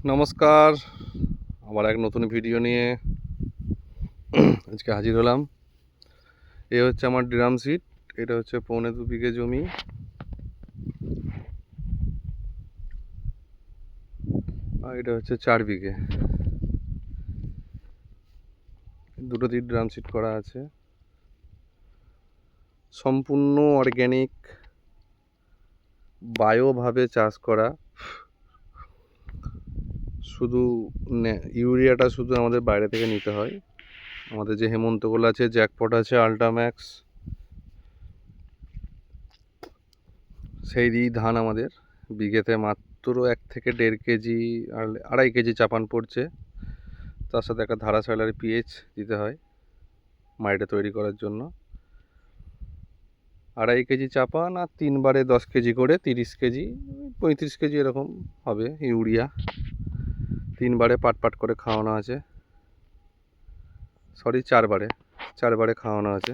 নমস্কার, আবার এক নতুন ভিডিও নিয়ে আজকে হাজির হলাম। এ হচ্ছে আমার ড্রাম সিট। এটা হচ্ছে 2.25 বিঘে জমি। আর এটা হচ্ছে 4 বিঘে। দুটোতেই ড্রাম সিট করা আছে। সম্পূর্ণ অর্গ্যানিক, বায়োভাবে চাষ করা। শুধু ইউরিয়াটা শুধু আমাদের বাইরে থেকে নিতে হয়। আমাদের যে হেমন্তগুলো আছে, জ্যাকপট আছে, আল্ট্রাম্যাক্স, সেই দিয়েই ধান আমাদের বিঘেতে মাত্র 1 থেকে 1.5 কেজি আর 2.5 কেজি চাপান পড়ছে। তার সাথে একটা ধারা সাইলার পিএইচ দিতে হয় মাটিটা তৈরি করার জন্য। 2.5 কেজি চাপান আর 3 বারে 10 কেজি করে 30 কেজি 35 কেজি এরকম হবে ইউরিয়া। 3 বারে পাট করে খাওয়ানো আছে, সরি 4 বারে খাওয়ানো আছে।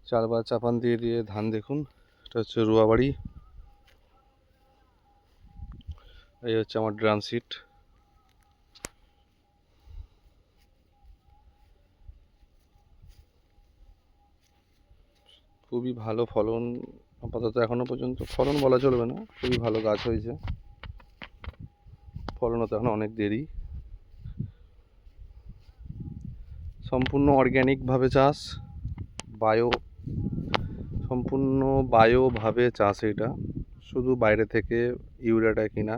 4 বার চাপান দিয়ে ধান দেখুন। এটা হচ্ছে রুয়াবাড়ি। এই হচ্ছে আমার ড্রাম সিট। খুবই ভালো ফলন, আপাতত এখনো পর্যন্ত ফলন বলা চলবে না, খুবই ভালো গাছ হয়েছে। ফলন হতে এখন অনেক দেরি। সম্পূর্ণ অর্গ্যানিকভাবে চাষ, সম্পূর্ণ বায়োভাবে চাষ। এটা শুধু বাইরে থেকে ইউরিয়াটা কিনা।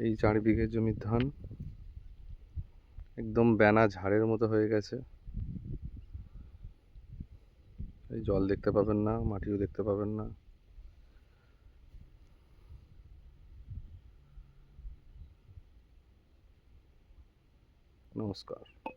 এই 4 বিঘে জমির ধান একদম বেনা ঝাড়ের মতো হয়ে গেছে। এই জল দেখতে পাবেন না, মাটিও দেখতে পাবেন না। নমস্কার।